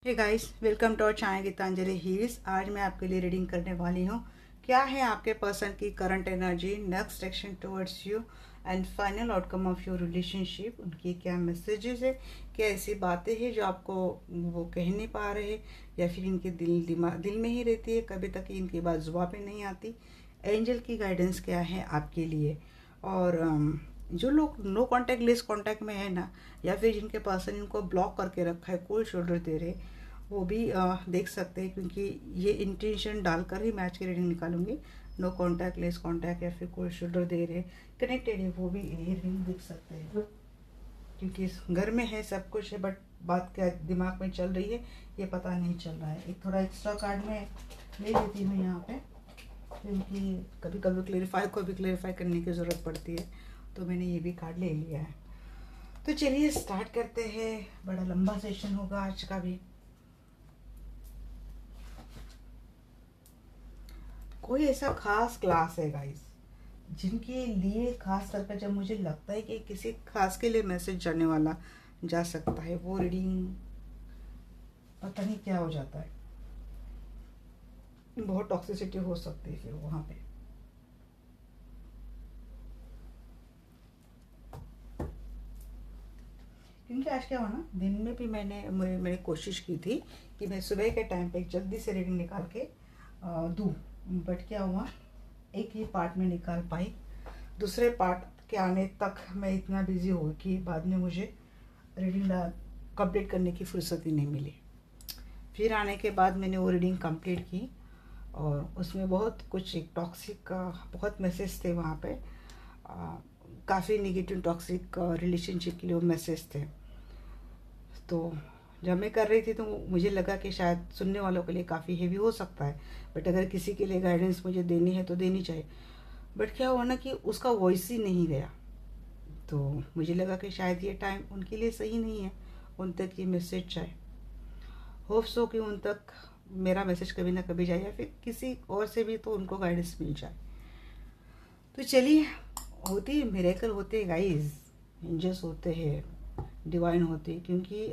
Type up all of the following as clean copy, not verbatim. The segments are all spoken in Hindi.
Hey guys, welcome to our channel Geetanjali heals. आज मैं आपके लिए रीडिंग करने वाली हूँ। क्या है आपके पर्सन की current energy, next action towards you and final outcome of your relationship. उनकी क्या मैसेजेस है, क्या ऐसी बातें हैं जो आपको वो कह नहीं पा रहे या फिर इनके दिल में ही रहती है, कभी तक इनकी बात जुबान पे नहीं आती। एंजल की गाइडेंस क्या है आपके लिए। और जो लोग नो कांटेक्ट लिस्ट कांटेक्ट में है ना, या फिर जिनके पर्सन इनको ब्लॉक करके रखा है, कोई शोल्डर दे रहे, वो भी देख सकते हैं, क्योंकि ये इंटेंशन डालकर ही मैच की रीडिंग निकालूंगी। नो कांटेक्ट लेस कांटेक्ट या फिर कोई शोल्डर दे रहे कनेक्टेड है, वो भी ये रीडिंग देख सकते हैं, क्योंकि इस घर में है, सब कुछ है, बट बात क्या दिमाग में चल रही है ये पता नहीं चल रहा है। एक थोड़ा एक्स्ट्रा कार्ड में ले लेती हूँ यहाँ पे, क्योंकि कभी कभी क्लेरिफाई करने की ज़रूरत पड़ती है, तो मैंने ये भी कार्ड ले लिया है। तो चलिए स्टार्ट करते हैं। बड़ा लंबा सेशन होगा आज का भी। कोई ऐसा खास क्लास है गाइस जिनके लिए खास करके जब मुझे लगता है कि किसी खास के लिए मैसेज जाने वाला जा सकता है, वो रीडिंग पता नहीं क्या हो जाता है, बहुत टॉक्सिसिटी हो सकती है फिर वहाँ पे। क्योंकि आज क्या हुआ ना, दिन में भी मैंने कोशिश की थी कि मैं सुबह के टाइम पे जल्दी से रीडिंग निकाल के दूँ, बट क्या हुआ, एक ही पार्ट में निकाल पाई। दूसरे पार्ट के आने तक मैं इतना बिजी हो कि बाद में मुझे रीडिंग कंप्लीट करने की फुर्सत ही नहीं मिली। फिर आने के बाद मैंने वो रीडिंग कंप्लीट की, और उसमें बहुत कुछ एक टॉक्सिक का बहुत मैसेज थे वहाँ पे, काफ़ी निगेटिव टॉक्सिक रिलेशनशिप के लिए वो मैसेज थे। तो जब मैं कर रही थी तो मुझे लगा कि शायद सुनने वालों के लिए काफ़ी हेवी हो सकता है, बट अगर किसी के लिए गाइडेंस मुझे देनी है तो देनी चाहिए। बट क्या हुआ ना कि उसका वॉइस ही नहीं गया, तो मुझे लगा कि शायद ये टाइम उनके लिए सही नहीं है, उन तक ये मैसेज जाए। होप्स हो कि उन तक मेरा मैसेज कभी ना कभी जाए, या फिर किसी और से भी तो उनको गाइडेंस मिल जाए। तो चलिए, होती है, मिरेकल होते हैं गाइस, एंजल्स होते हैं, डिवाइन होते हैं, क्योंकि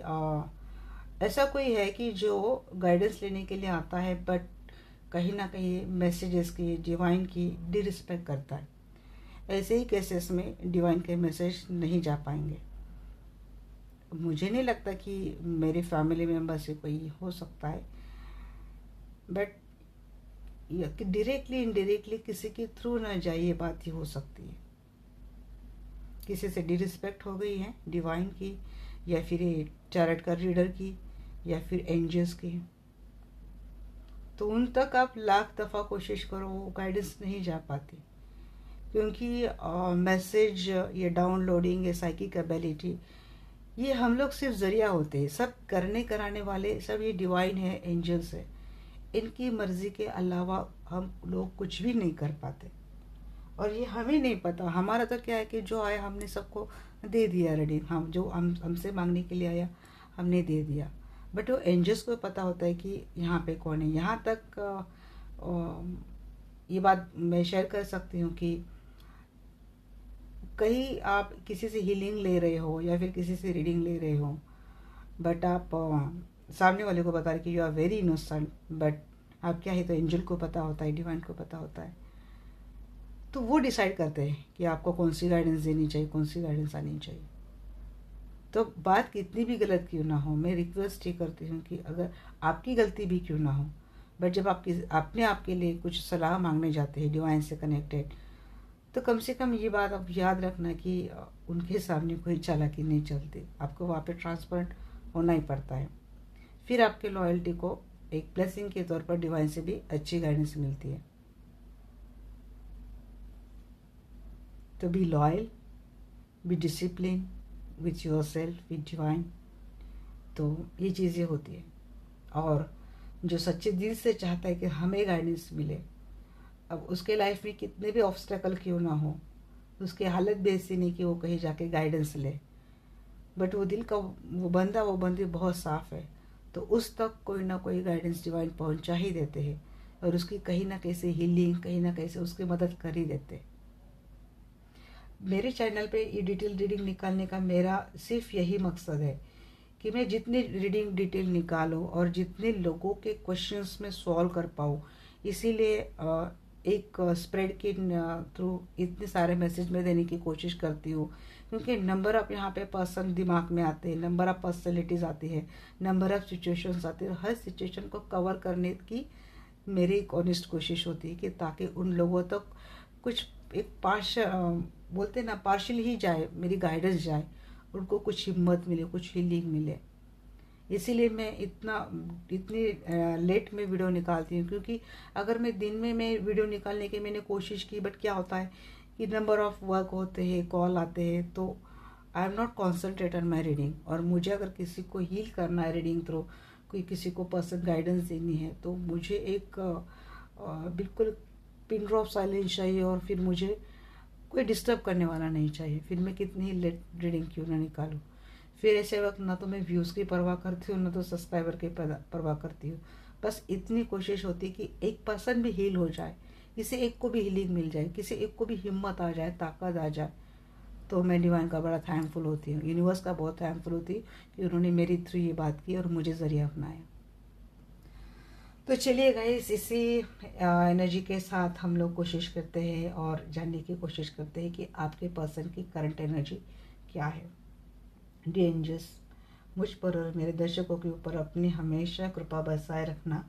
ऐसा कोई है कि जो गाइडेंस लेने के लिए आता है, बट कहीं ना कहीं मैसेजेस की, डिवाइन की डिरिस्पेक्ट करता है। ऐसे ही केसेस में डिवाइन के मैसेज नहीं जा पाएंगे। मुझे नहीं लगता कि मेरे फैमिली मेम्बर से कोई हो सकता है, बट डायरेक्टली इनडायरेक्टली किसी के थ्रू ना जाए, ये बात ही हो सकती है। किसी से डिरिस्पेक्ट हो गई है डिवाइन की, या फिर टैरेट का रीडर की, या फिर एंजल्स की, तो उन तक आप लाख दफ़ा कोशिश करो, वो गाइडेंस नहीं जा पाती। क्योंकि मैसेज, ये डाउनलोडिंग, ये साइकिक एबिलिटी, ये हम लोग सिर्फ ज़रिया होते हैं, सब करने कराने वाले सब ये डिवाइन है, एंजल्स है। इनकी मर्ज़ी के अलावा हम लोग कुछ भी नहीं कर पाते, और ये हमें नहीं पता। हमारा तो क्या है कि जो आया हमने सबको दे दिया रेडी, हम जो हमसे मांगने के लिए आया हमने दे दिया। बट वो एंजल्स को पता होता है कि यहाँ पे कौन है। यहाँ तक ये बात मैं शेयर कर सकती हूँ कि कहीं आप किसी से हीलिंग ले रहे हो या फिर किसी से रीडिंग ले रहे हो, बट आप सामने वाले को बता रहे कि you are very innocent, but आप क्या है, तो एंजल को पता होता है, डिवाइन को पता होता है, तो वो डिसाइड करते हैं कि आपको कौन सी गाइडेंस देनी चाहिए, कौन सी गाइडेंस आनी चाहिए। तो बात कितनी भी गलत क्यों ना हो, मैं रिक्वेस्ट ये करती हूँ कि अगर आपकी गलती भी क्यों ना हो, बट जब आप अपने आप के लिए कुछ सलाह मांगने जाते हैं डिवाइन से कनेक्टेड, तो कम से कम ये बात आप याद रखना कि उनके सामने कोई चालाकी नहीं चलती, आपको वहाँ पे ट्रांसपेरेंट होना ही पड़ता है। फिर आपके लॉयल्टी को एक ब्लेसिंग के तौर पर डिवाइन से भी अच्छी गाइडेंस मिलती है। तो be loyal, be discipline with your self, with divine. तो ये चीज़ें होती है, और जो सच्चे दिल से चाहता है कि हमें गाइडेंस मिले, अब उसके लाइफ में कितने भी ऑब्स्टेकल क्यों ना हो, उसकी हालत भी ऐसी नहीं कि वो कहीं जाके गाइडेंस ले, बट वो दिल का वो बंदी बहुत साफ़ है, तो उस तक कोई ना कोई गाइडेंस डिवाइन पहुंचा ही देते हैं, और उसकी कहीं ना कहीं से हीलिंग, कहीं ना कहीं से उसकी मदद कर ही देते हैं। मेरे चैनल पे ये डिटेल रीडिंग निकालने का मेरा सिर्फ यही मकसद है कि मैं जितनी रीडिंग डिटेल निकालूं और जितने लोगों के क्वेश्चंस में सॉल्व कर पाऊँ, इसीलिए एक स्प्रेड के थ्रू इतने सारे मैसेज में देने की कोशिश करती हूँ। क्योंकि नंबर ऑफ यहाँ पे पर्सन दिमाग में आते हैं, नंबर ऑफ पर्सनैलिटीज़ आती है, नंबर ऑफ सिचुएशंस आती है। हर सिचुएशन को कवर करने की मेरी एक ऑनेस्ट कोशिश होती है कि ताकि उन लोगों तक तो कुछ एक बोलते ना पार्शियल ही जाए, मेरी गाइडेंस जाए, उनको कुछ हिम्मत मिले, कुछ हीलिंग मिले। इसीलिए मैं इतनी लेट में वीडियो निकालती हूँ। क्योंकि अगर मैं दिन में मैं वीडियो निकालने की मैंने कोशिश की, बट क्या होता है कि नंबर ऑफ वर्क होते हैं, कॉल आते हैं, तो आई am not concentrate on my reading. और मुझे अगर किसी को हील करना है रीडिंग थ्रू, कोई किसी को पर्सन गाइडेंस देनी है, तो मुझे एक बिल्कुल पिन ड्रॉप साइलेंस चाहिए और फिर मुझे कोई डिस्टर्ब करने वाला नहीं चाहिए। फिर मैं कितनी ही लेट रीडिंग क्यों ना निकालूँ। फिर ऐसे वक्त ना तो मैं व्यूज़ की परवाह करती हूँ, ना तो सब्सक्राइबर की परवाह करती हूँ। बस इतनी कोशिश होती है कि एक पर्सन भी हील हो जाए, किसी एक को भी हीलिंग मिल जाए, किसी एक को भी हिम्मत आ जाए, ताकत आ जाए, तो मैं डिवाइन का बड़ा थैंकफुल होती हूँ, यूनिवर्स का बहुत थैंकफुल होती हूँ कि उन्होंने मेरी थ्रू ये बात की और मुझे ज़रिया अपनाया। तो चलिए गाइस, इसी एनर्जी के साथ हम लोग कोशिश करते हैं और जानने की कोशिश करते हैं कि आपके पर्सन की करंट एनर्जी क्या है। डियर एंजल्स, मुझ पर और मेरे दर्शकों के ऊपर अपनी हमेशा कृपा बरसाए रखना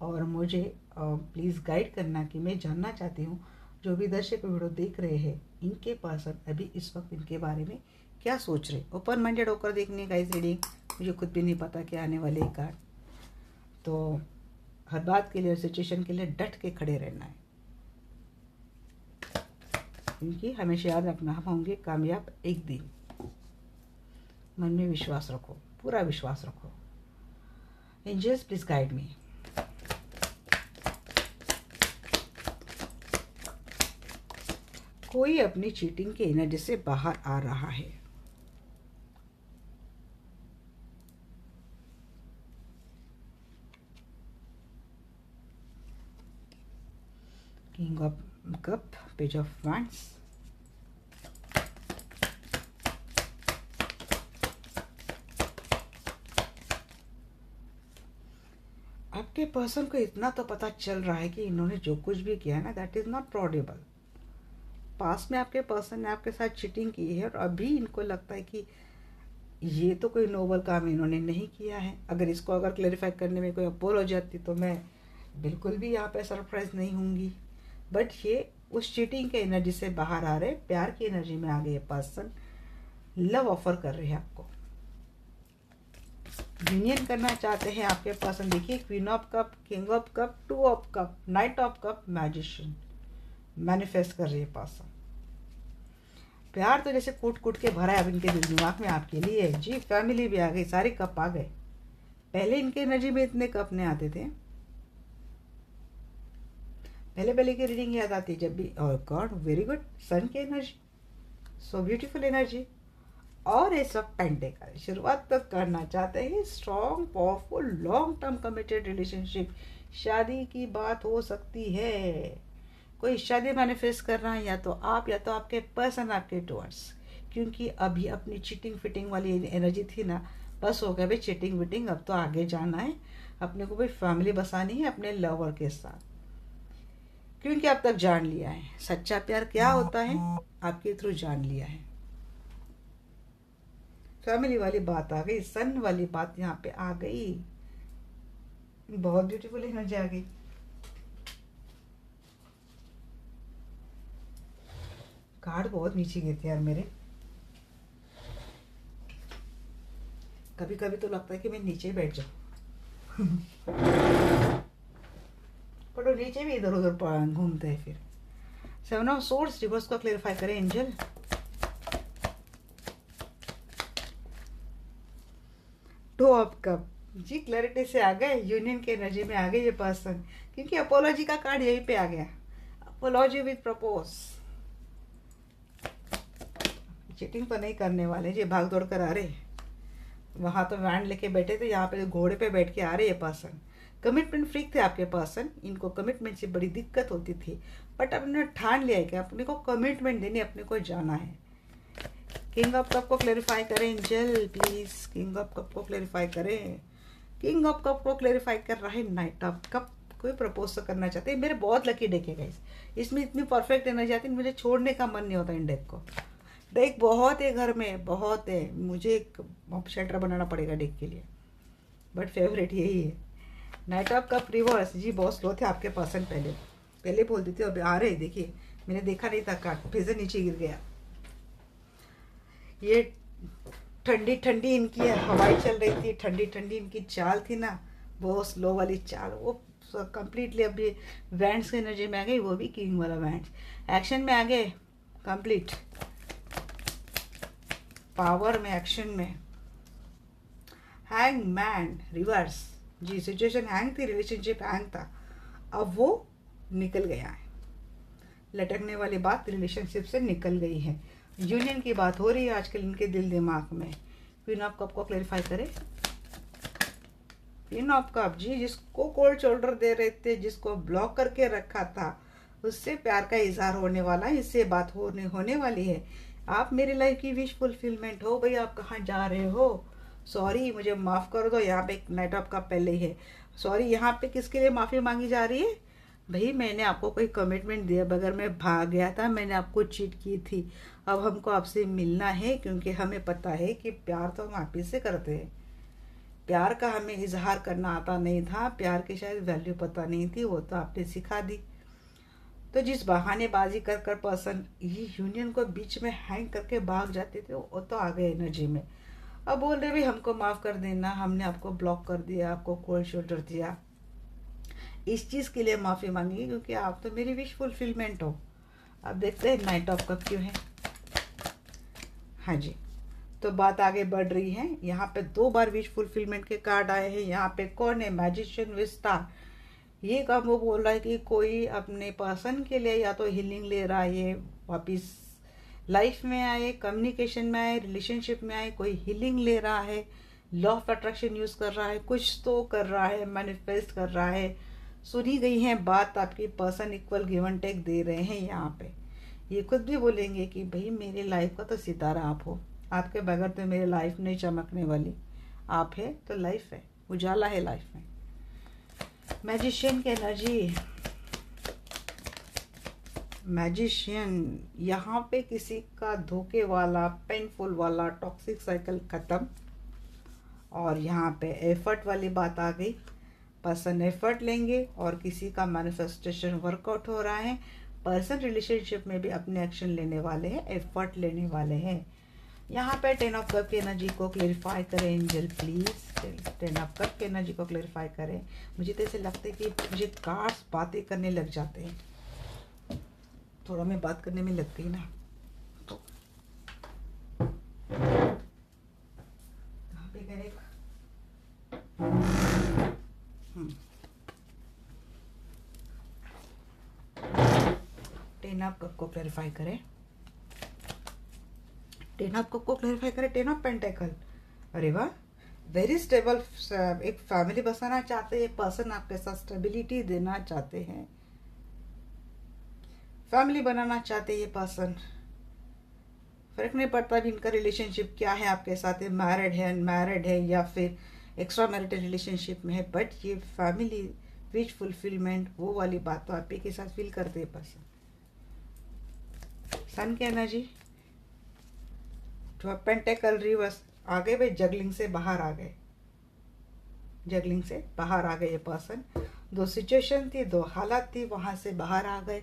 और मुझे प्लीज़ गाइड करना कि मैं जानना चाहती हूँ जो भी दर्शक वीडियो देख रहे हैं, इनके पर्सन अभी इस वक्त इनके बारे में क्या सोच रहे। ओपन माइंडेड होकर देखने का इस रीडिंग, मुझे खुद भी नहीं पता क्या आने वाले कार्ड। तो हर बात के लिए और सिचुएशन के लिए डट के खड़े रहना है। इनकी हमेशा याद रखना, हम होंगे कामयाब एक दिन। मन में विश्वास रखो, पूरा विश्वास रखो। Angels please guide me. कोई अपनी चीटिंग के एनर्जी से बाहर आ रहा है। King of cup, page of wands, आपके पर्सन को इतना तो पता चल रहा है कि इन्होंने जो कुछ भी किया ना, दैट इज नॉट प्रॉडेबल। पास में आपके पर्सन ने आपके साथ चीटिंग की है और अभी इनको लगता है कि ये तो कोई नोबल काम इन्होंने नहीं किया है। अगर क्लैरिफाई करने में कोई अपोलॉजी आती तो मैं बिल्कुल भी यहाँ पे सरप्राइज नहीं होंगी। बट ये उस चीटिंग के एनर्जी से बाहर आ रहे, प्यार की एनर्जी में आ गए पर्सन, लव ऑफर कर रहे हैं आपको, यूनियन करना चाहते हैं आपके पर्सन। देखिए, queen of cup, king of cup, to of cup, night of cup, magician manifest कर रही है पर्सन। प्यार तो जैसे कूट कूट के भरा है अब इनके दिमाग में आपके लिए जी। फैमिली भी आ गई, सारे कप आ गए। पहले इनके एनर्जी में इतने कप नहीं आते थे। पहले की रीडिंग याद आती है जब भी, और गॉड वेरी गुड, सन की एनर्जी, सो ब्यूटीफुल एनर्जी। और ये सब पेंटेकल शुरुआत तक करना चाहते हैं strong, powerful, long term committed relationship. शादी की बात हो सकती है, कोई शादी मैनिफेस्ट कर रहा है, या तो आप या तो आपके पर्सन आपके टुवर्ड्स। क्योंकि अभी अपनी चीटिंग फिटिंग वाली एनर्जी थी ना, बस हो गया भाई चीटिंग विटिंग, अब तो आगे जाना है, अपने को भाई फैमिली बसानी है अपने लवर के साथ। क्योंकि अब तक जान लिया है सच्चा प्यार क्या होता है, आपके थ्रू जान लिया है। फैमिली वाली बात आ गई, सन वाली बात यहाँ पे आ गई, बहुत ब्यूटीफुल एनर्जी आ गई। कार्ड बहुत नीचे गिरते यार मेरे, कभी कभी तो लगता है कि मैं नीचे बैठ जाऊं पर वो नीचे भी इधर उधर घूमते हैं। फिर 7 ऑफ सोर्ड्स रिवर्स को क्लेरिफाई करें एंजल। टू ऑफ कप जी, क्लैरिटी से आ गए, यूनियन की एनर्जी में आ गए ये पर्सन। क्योंकि अपोलॉजी का कार्ड यहीं पे आ गया, अपोलॉजी विद प्रपोज। चीटिंग तो नहीं करने वाले जी, भाग दौड़ कर आ रहे। वहां तो वैंड लेके बैठे थे, यहाँ पे घोड़े पे बैठ के आ रहे ये पर्सन। कमिटमेंट फ्रीक थे आपके पर्सन, इनको कमिटमेंट से बड़ी दिक्कत होती थी, बट अब इन्होंने ठान लिया है कि अपने को कमिटमेंट देनी, अपने को जाना है। किंग ऑफ कप को क्लेरिफाई करें angel please, king of cup को क्लेरिफाई करें। किंग ऑफ कप को क्लेरिफाई कर रहा है नाइट ऑफ कप। कोई प्रपोज तो करना चाहते हैं। मेरे बहुत लकी डेक है गाइस, इसमें इतनी परफेक्ट एनर्जी आती है, मुझे छोड़ने का मन नहीं होता इन डेक को। डेक बहुत है घर में, बहुत है, मुझे एक शेल्टर बनाना पड़ेगा डेक के लिए, बट फेवरेट यही है। नाइट ऑफ कप रिवर्स जी, बहुत स्लो थे आपके पर्सन, पहले पहले बोल देते अभी आ रहे। देखिए मैंने देखा नहीं था कार्ड, फिर से नीचे गिर गया। ये ठंडी ठंडी इनकी हवाई चल रही थी, ठंडी ठंडी इनकी चाल थी ना, बहुत स्लो वाली चाल, वो कंप्लीटली अभी वैंड्स की एनर्जी में आ गई, वो भी किंग वाला वैंड्स एक्शन में आ गए कंप्लीट, पावर में, एक्शन में। हैंग मैन रिवर्स जी, सिचुएशन हैंग थी, रिलेशनशिप हैंग था, अब वो निकल गया है। लटकने वाली बात रिलेशनशिप से निकल गई है। यूनियन की बात हो रही है आजकल इनके दिल दिमाग में। क्वीन ऑफ कप को क्लैरिफाई करें। क्वीन ऑफ कप जी, जिसको कोल्ड शोल्डर दे रहे थे, जिसको ब्लॉक करके रखा था, उससे प्यार का इजहार होने वाला है, इससे बात होने वाली है। आप मेरी लाइफ की विश फुलफिलमेंट हो। भाई आप कहाँ जा रहे हो? सॉरी मुझे माफ़ कर दो, यहाँ पे नाइट ऑफ कप पहले ही है। सॉरी यहाँ पे किसके लिए माफ़ी मांगी जा रही है? भाई मैंने आपको कोई कमिटमेंट दिया बगैर मैं भाग गया था, मैंने आपको चीट की थी। अब हमको आपसे मिलना है, क्योंकि हमें पता है कि प्यार तो हम आप ही से करते हैं। प्यार का हमें इजहार करना आता नहीं था, प्यार की शायद वैल्यू पता नहीं थी, वो तो आपने सिखा दी। तो जिस बहानेबाजी कर कर पर्सन ये यूनियन को बीच में हैंग करके भाग जाते थे, वो तो आ गए एनर्जी में। अब बोल रहे भाई हमको माफ़ कर देना, हमने आपको ब्लॉक कर दिया, आपको कोल्ड शोल्डर दिया, इस चीज़ के लिए माफ़ी मांगी, क्योंकि आप तो मेरी विश फुलफिलमेंट हो। अब देखते हैं नाइट ऑफ कप क्यों है। हाँ जी, तो बात आगे बढ़ रही है। यहाँ पे 2 बार विश फुलफिलमेंट के कार्ड आए हैं। यहाँ पे कौन है? मैजिशियन विस्तार। ये काम वो बोल रहा है कि कोई अपने पर्सन के लिए या तो हीलिंग ले रहा है, ये वापिस लाइफ में आए, कम्युनिकेशन में आए, रिलेशनशिप में आए, कोई हीलिंग ले रहा है, लॉ ऑफ अट्रैक्शन यूज़ कर रहा है, कुछ तो कर रहा है, मैनिफेस्ट कर रहा है। सुनी गई है बात, आपकी person equal give and take दे रहे हैं। यहाँ पे ये खुद भी बोलेंगे कि भाई मेरी लाइफ का तो सितारा आप हो, आपके बगैर तो मेरी लाइफ नहीं चमकने वाली, आप है तो लाइफ है, उजाला है लाइफ में। मैजिशियन की एनर्जी, मैजिशियन यहाँ पे किसी का धोखे वाला, पेनफुल वाला टॉक्सिक साइकिल खत्म, और यहाँ पे एफर्ट वाली बात आ गई। पर्सन एफर्ट लेंगे और किसी का मैनिफेस्टेशन वर्कआउट हो रहा है। पर्सन रिलेशनशिप में भी अपने एक्शन लेने वाले हैं, एफर्ट लेने वाले हैं। यहाँ पे 10 ऑफ कप की एनर्जी को क्लेरिफाई करें एंजल प्लीज, 10 ऑफ कप की एनर्जी को क्लेरिफाई करें। मुझे तो ऐसे लगता है कि मुझे कार्ड्स बातें करने लग जाते हैं, थोड़ा मैं बात करने में लगती है ना, तो कहाँ पे गए? 10 ऑफ कप को क्लैरिफाई करें। 10 ऑफ कप को क्लैरिफाई करें। 10 ऑफ पेंटेकल, अरे वाह, वेरी स्टेबल। एक फैमिली बसाना चाहते हैं पर्सन, आपके साथ स्टेबिलिटी देना चाहते हैं, फैमिली बनाना चाहते हैं ये पर्सन। फर्क नहीं पड़ता भी इनका रिलेशनशिप क्या है आपके साथ, मैरिड है, अनमैरिड है, या फिर एक्स्ट्रा मैरिटल रिलेशनशिप में है, बट ये फैमिली विच फुलफिलमेंट वो वाली बात तो आप ही के साथ फील करते हैं पर्सन। सन की एनर्जी, जो पेंटेकल रिवर्स आ गए भाई, जगलिंग से बाहर आ गए, जगलिंग से बाहर आ गए ये पर्सन। 2 सिचुएशन थी, 2 हालत थी, वहां से बाहर आ गए।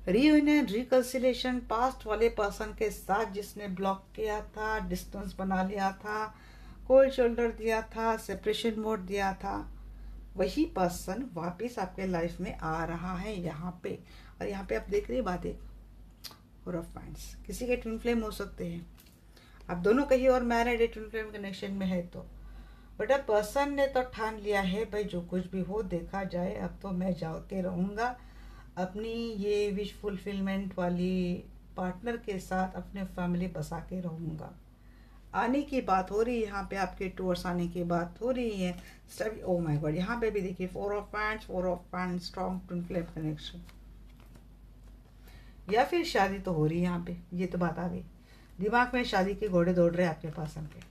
रीयूनियन, रिकंसिलेशन, पास्ट वाले पर्सन के साथ जिसने ब्लॉक किया था, डिस्टेंस बना लिया था, कोल्ड शोल्डर दिया था, सेपरेशन मोड दिया था, वही पर्सन वापस आपके लाइफ में आ रहा है यहाँ पे। और यहाँ पे आप देख रहे बातें, फोर ऑफ वांड्स, किसी के ट्विन फ्लेम हो सकते हैं, आप दोनों कहीं और मैरिड है, ट्विन फ्लेम कनेक्शन में है तो, बट अब पर्सन ने तो ठान लिया है भाई जो कुछ भी हो देखा जाए, अब तो मैं जाके रहूँगा अपनी ये विश फुलफिलमेंट वाली पार्टनर के साथ, अपने फैमिली बसा के रहूँगा। आने की बात हो रही है यहाँ पे, आपके टूर्स आने की बात हो रही है। ओ माय गॉड, यहाँ पे भी देखिए 4 of wands, 4 of wands, strong twin flame connection, या फिर शादी तो हो रही है यहाँ पे, ये तो बात आ गई। दिमाग में शादी के घोड़े दौड़ रहे हैं आपके पर्सन के।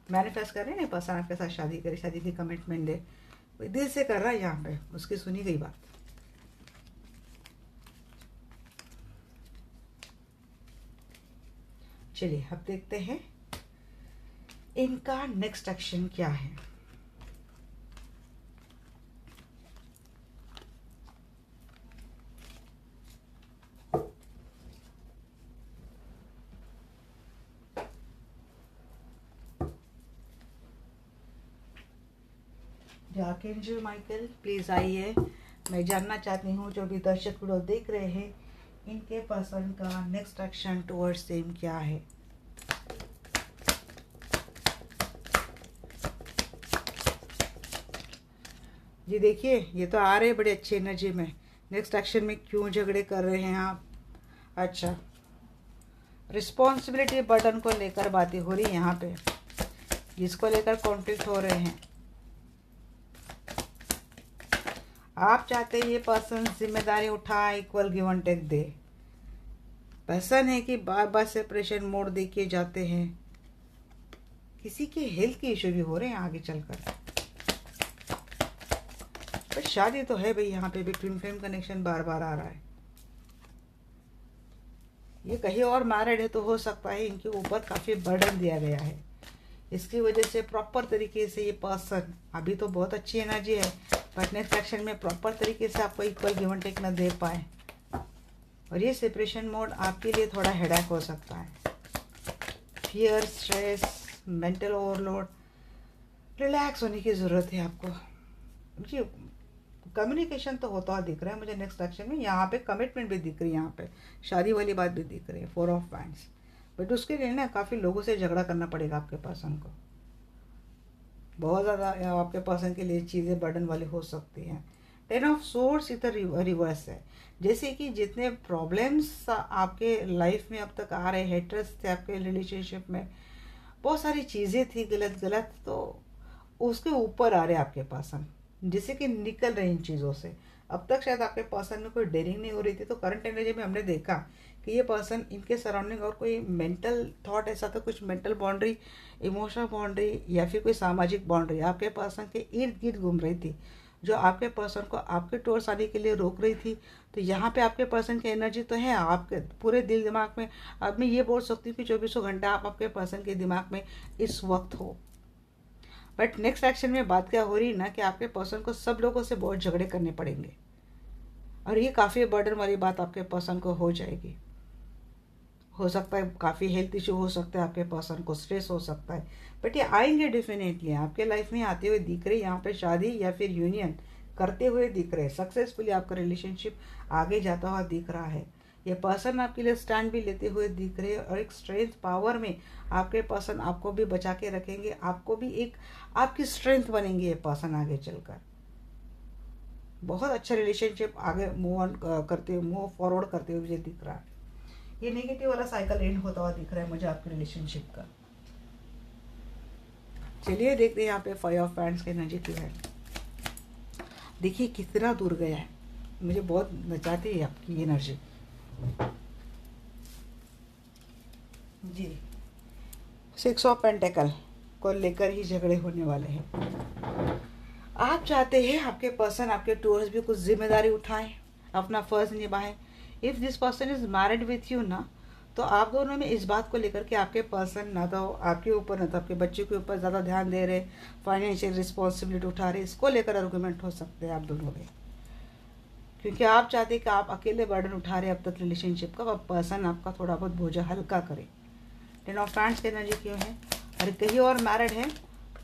मैनिफेस्ट कर रहे हैं पर्सन आपके साथ शादी करे, शादी की कमिटमेंट दे, दिल से कर रहा है यहाँ पे, उसकी सुनी गई बात। चलिए अब देखते हैं इनका नेक्स्ट एक्शन क्या है। आर्कएंजल माइकल प्लीज आइए, मैं जानना चाहती हूँ जो भी दर्शक लोग देख रहे हैं इनके पर्सन का नेक्स्ट एक्शन टुवर्ड्स सेम क्या है। जी देखिए ये तो आ रहे हैं बड़े अच्छे एनर्जी में। नेक्स्ट एक्शन में क्यों झगड़े कर रहे हैं आप? अच्छा, रिस्पॉन्सिबिलिटी बर्डन को लेकर बातें हो रही है यहाँ पे, जिसको लेकर कॉन्फ्लिक्ट हो रहे हैं। आप चाहते हैं ये पर्सन जिम्मेदारी उठाए, इक्वल गिव एंड टेक दे। पर्सन है कि बार बार सेपरेशन मोड देके जाते हैं। किसी के हेल्थ के इशू भी हो रहे हैं आगे चलकर, पर शादी तो है भाई। यहाँ पे भी ट्विन फ्लेम कनेक्शन बार बार आ रहा है। ये कहीं और मैरिड है तो हो सकता है इनके ऊपर काफी बर्डन दिया गया है, इसकी वजह से प्रॉपर तरीके से ये पर्सन, अभी तो बहुत अच्छी एनर्जी है बट नेक्स्ट एक्शन में प्रॉपर तरीके से आपको इक्वल गिव एंड टेक न दे पाए, और ये सेपरेशन मोड आपके लिए थोड़ा हेडेक हो सकता है। Fear, stress, mental overload, relax होने की ज़रूरत है आपको। जी कम्युनिकेशन तो होता हुआ दिख रहा है मुझे नेक्स्ट एक्शन में। यहाँ पे कमिटमेंट भी दिख रही है, यहाँ पे शादी वाली बात भी दिख रही है, 4 ऑफ वांड्स। बट उसके लिए ना काफ़ी लोगों से झगड़ा करना पड़ेगा आपके पर्सन को। बहुत ज़्यादा आपके पर्सन के लिए चीज़ें बर्डन वाली हो सकती हैं। 10 ऑफ सोर्स इधर रिवर्स है, जैसे कि जितने प्रॉब्लम्स आपके लाइफ में अब तक आ रहे, हेटर्स थे आपके रिलेशनशिप में, बहुत सारी चीज़ें थी गलत गलत, तो उसके ऊपर आ रहे आपके पर्सन, जिससे कि निकल रहे इन चीज़ों से। अब तक शायद आपके पर्सन में कोई डेयरिंग नहीं हो रही थी, तो करंट एनर्जी में हमने देखा कि ये पर्सन, इनके सराउंडिंग और कोई मेंटल थॉट ऐसा था, कुछ मेंटल बाउंड्री, इमोशनल बाउंड्री या फिर कोई सामाजिक बाउंड्री आपके पर्सन के इर्द गिर्द घूम रही थी, जो आपके पर्सन को आपके टोर्स आने के लिए रोक रही थी। तो यहाँ पे आपके पर्सन की एनर्जी तो है आपके पूरे दिल दिमाग में। अब मैं ये बोल सकती हूँ कि 24 घंटा आप आपके पर्सन के दिमाग में इस वक्त हो। बट नेक्स्ट एक्शन में बात क्या हो रही है ना कि आपके पर्सन को सब लोगों से बहुत झगड़े करने पड़ेंगे, और ये काफ़ी बर्डन वाली बात आपके पर्सन को हो जाएगी। हो सकता है काफ़ी हेल्थ इशू हो सकता है, आपके पर्सन को स्ट्रेस हो सकता है, बट ये आएंगे डेफिनेटली आपके लाइफ में आते हुए दिख रहे। यहाँ पे शादी या फिर यूनियन करते हुए दिख रहे, सक्सेसफुली आपका रिलेशनशिप आगे जाता हुआ दिख रहा है। ये पर्सन आपके लिए स्टैंड भी लेते हुए दिख रहे, और एक स्ट्रेंथ पावर में आपके पर्सन आपको भी बचा के रखेंगे, आपको भी एक आपकी स्ट्रेंथ बनेंगे ये पर्सन आगे चलकर। बहुत अच्छा रिलेशनशिप आगे मूव ऑन करते हुए, मूव फॉरवर्ड करते हुए मुझे दिख रहा है। ये नेगेटिव वाला साइकिल एंड होता हुआ दिख रहा है मुझे आपके रिलेशनशिप का। चलिए देखते हैं यहाँ पे 5 ऑफ वांड्स की एनर्जी क्यों है। देखिए कितना दूर गया है, मुझे बहुत नचाती है आपकी एनर्जी जी। 6 ऑफ पेंटेकल को लेकर ही झगड़े होने वाले हैं। आप चाहते हैं आपके पर्सन आपके टूवर्ड्स भी कुछ जिम्मेदारी उठाएं, अपना फर्ज निभाएं। If this person is married with you ना, तो आप दोनों में इस बात को लेकर के आपके पर्सन ना तो आपके ऊपर ना तो आपके बच्चे के ऊपर ज़्यादा ध्यान दे रहे, फाइनेंशियल रिस्पॉन्सिबिलिटी उठा रहे, इसको लेकर आर्गुमेंट हो सकते हैं आप दोनों में, क्योंकि आप चाहते हैं कि आप अकेले बर्डन उठा रहे अब तक रिलेशनशिप का, अब पर्सन आपका थोड़ा बहुत बोझा हल्का करे। 10 ऑफ वांड्स की एनर्जी क्यों है? अरे कहीं और मैरिड है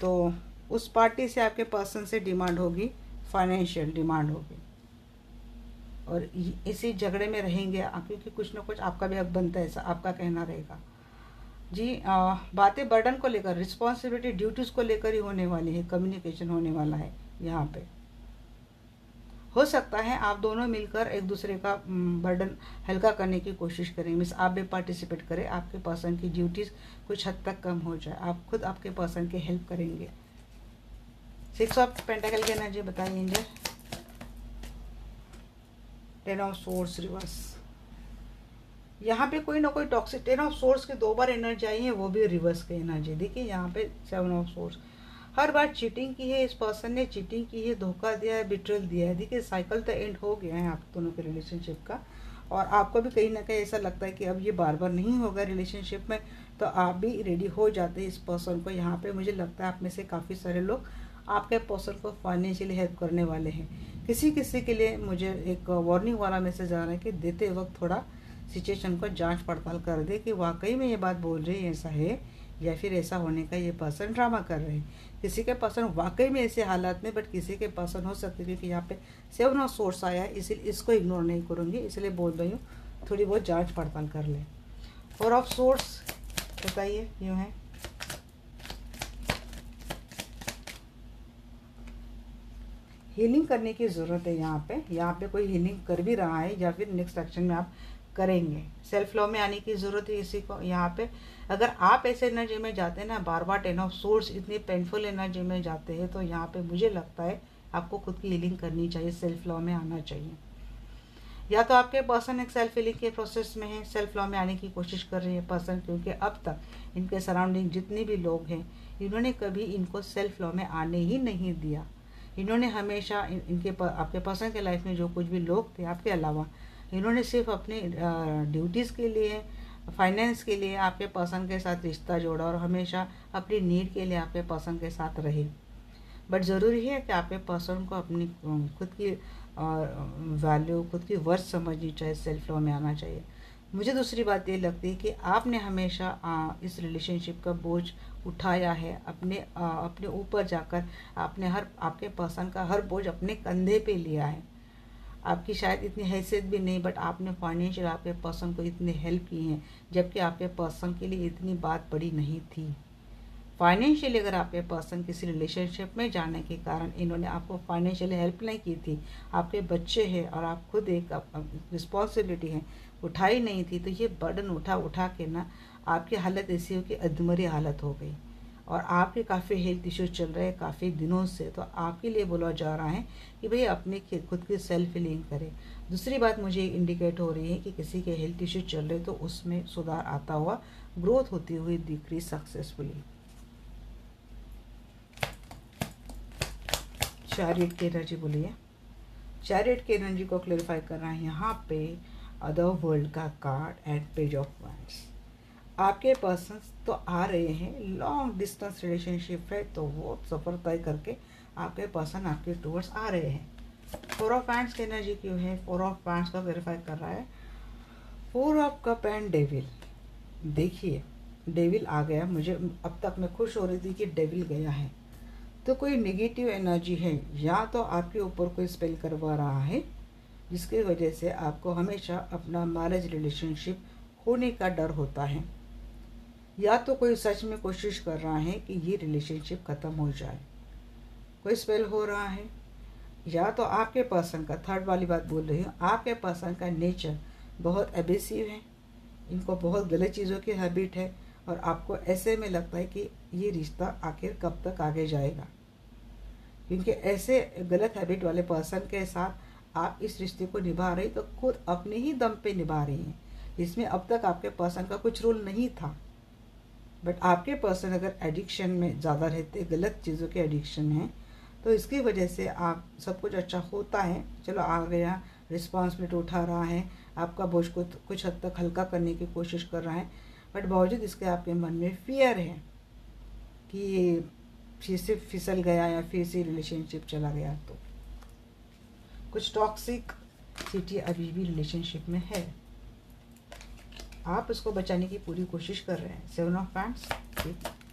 तो उस पार्टी से आपके पर्सन से डिमांड होगी, फाइनेंशियल डिमांड होगी, और इसी झगड़े में रहेंगे क्योंकि कुछ ना कुछ आपका भी हक बनता है, ऐसा आपका कहना रहेगा जी। बातें बर्डन को लेकर, रिस्पॉन्सिबिलिटी, ड्यूटीज़ को लेकर ही होने वाली है, कम्युनिकेशन होने वाला है यहाँ पे। हो सकता है आप दोनों मिलकर एक दूसरे का बर्डन हल्का करने की कोशिश करें, मीन्स आप भी पार्टिसिपेट करें, आपके पर्सन की ड्यूटीज़ कुछ हद तक कम हो जाए, आप खुद आपके पर्सन की हेल्प करेंगे। 6 ऑफ पेंटाकल की एनर्जी बताइए एंजल। 10 of swords reverse. यहाँ पे कोई ना कोई टॉक्सिक 10 ऑफ सोर्स के 2 बार एनर्जी आई है, वो भी रिवर्स की एनर्जी। देखिए यहाँ पे 7 of source, her bar cheating की है, इस पर्सन ने चीटिंग की है, धोखा दिया है, बिट्रेल दिया है। देखिए साइकिल तो एंड हो गया है आप दोनों के रिलेशनशिप का, और आपको भी कहीं ना कहीं ऐसा लगता है कि अब ये बार बार नहीं होगा रिलेशनशिप में, तो आप भी रेडी हो जाते हैं इस पर्सन को। यहाँ पे मुझे लगता है आप में से काफ़ी सारे लोग आपके पर्सन को फाइनेंशियली हेल्प करने वाले हैं। किसी किसी के लिए मुझे एक वार्निंग वाला मैसेज आ रहा है कि देते वक्त थोड़ा सिचुएशन को जांच पड़ताल कर दे कि वाकई में ये बात बोल रही है ऐसा है, या फिर ऐसा होने का ये पर्सन ड्रामा कर रहे हैं। किसी के पर्सन वाकई में ऐसे हालात में, बट किसी के पर्सन हो सकते, क्योंकि यहाँ पे 7 ऑफ सोर्स आया है, इसलिए इसको इग्नोर नहीं करूँगी, इसलिए बोल रही हूँ थोड़ी बहुत जांच पड़ताल कर ले। 4 ऑफ सोर्स बताइए यूँ है, हीलिंग करने की ज़रूरत है। यहाँ पे कोई हीलिंग कर भी रहा है, या फिर नेक्स्ट एक्शन में आप करेंगे। सेल्फ लव में आने की ज़रूरत है इसी को। यहाँ पे अगर आप ऐसे एनर्जी में जाते हैं ना, बार बार 10 ऑफ सोर्स इतनी पेनफुल एनर्जी में जाते हैं, तो यहाँ पे मुझे लगता है आपको खुद की हीलिंग करनी चाहिए, सेल्फ लव में आना चाहिए। या तो आपके पर्सन एक सेल्फ हीलिंग के प्रोसेस में है, सेल्फ लव में आने की कोशिश कर रही है पर्सन, क्योंकि अब तक इनके सराउंडिंग जितने भी लोग हैं, इन्होंने कभी इनको सेल्फ लव में आने ही नहीं दिया। इन्होंने हमेशा आपके पर्सन के लाइफ में जो कुछ भी लोग थे आपके अलावा, इन्होंने सिर्फ अपने ड्यूटीज़ के लिए, फाइनेंस के लिए आपके पर्सन के साथ रिश्ता जोड़ा, और हमेशा अपनी नीड के लिए आपके पर्सन के साथ रहे। बट ज़रूरी है कि आपके पर्सन को अपनी खुद की वैल्यू, खुद की वर्थ समझनी चाहिए, सेल्फ लव में आना चाहिए। मुझे दूसरी बात ये लगती है कि आपने हमेशा इस रिलेशनशिप का बोझ उठाया है, अपने ऊपर जाकर आपने आपके पर्सन का हर बोझ अपने कंधे पे लिया है। आपकी शायद इतनी हैसियत भी नहीं, बट आपने फाइनेंशियल आपके पर्सन को इतनी हेल्प की है, जबकि आपके पर्सन के लिए इतनी बात बड़ी नहीं थी। फाइनेंशियली अगर आपके पर्सन किसी रिलेशनशिप में जाने के कारण इन्होंने आपको फाइनेंशियली हेल्प नहीं की थी, आपके बच्चे हैं और आप खुद एक रिस्पॉन्सिबिलिटी है उठाई नहीं थी, तो ये बर्डन उठा के ना आपकी हालत ऐसी हो कि अधमरी हालत हो गई, और आपके काफ़ी हेल्थ इश्यूज चल रहे हैं काफ़ी दिनों से। तो आपके लिए बोला जा रहा है कि भाई अपने खुद की सेल्फ हीलिंग करें। दूसरी बात मुझे इंडिकेट हो रही है कि किसी के हेल्थ इश्यूज चल रहे, तो उसमें सुधार आता हुआ, ग्रोथ होती हुई दिख रही सक्सेसफुली। चैरियट की एनर्जी बोलिए। चैरियट की एनर्जी को क्लेरिफाई कर रहा है यहाँ पे अदर वर्ल्ड का card and page of wands. आपके पर्सन्स तो आ रहे हैं, लॉन्ग डिस्टेंस रिलेशनशिप है, तो वो सफ़र तय करके आपके पर्सन आपके टूवर्ड्स आ रहे हैं। 4 ऑफ वैंड्स की एनर्जी क्यों है? 4 ऑफ वैंड्स का वेरीफाई कर रहा है 4 ऑफ कप एंड डेविल। देखिए डेविल आ गया, मुझे अब तक मैं खुश हो रही थी कि डेविल गया है, तो कोई नेगेटिव एनर्जी है, या तो आपके ऊपर कोई स्पेल करवा रहा है जिसकी वजह से आपको हमेशा अपना मैरिज रिलेशनशिप होने का डर होता है, या तो कोई सच में कोशिश कर रहा है कि ये रिलेशनशिप ख़त्म हो जाए, कोई स्पेल हो रहा है, या तो आपके पर्सन का, थर्ड वाली बात बोल रही हूँ, आपके पर्सन का नेचर बहुत एब्रेसिव है, इनको बहुत गलत चीज़ों की हैबिट है, और आपको ऐसे में लगता है कि ये रिश्ता आखिर कब तक आगे जाएगा, क्योंकि ऐसे गलत हैबिट वाले पर्सन के साथ आप इस रिश्ते को निभा रही तो खुद अपने ही दम पे निभा रही हैं, इसमें अब तक आपके पर्सन का कुछ रोल नहीं था। बट आपके पर्सन अगर एडिक्शन में ज़्यादा रहते, गलत चीज़ों के एडिक्शन है, तो इसकी वजह से आप सब कुछ अच्छा होता है, चलो आ गया, रिस्पॉन्सिबिलिटी उठा रहा है, आपका बोझ को कुछ हद तक हल्का करने की कोशिश कर रहा है, बट बावजूद इसके आपके मन में फियर है कि ये फिर से फिसल गया या फिर से रिलेशनशिप चला गया, तो कुछ टॉक्सिक सिटी अभी भी रिलेशनशिप में है, आप उसको बचाने की पूरी कोशिश कर रहे हैं। 7 ऑफ वैंड्स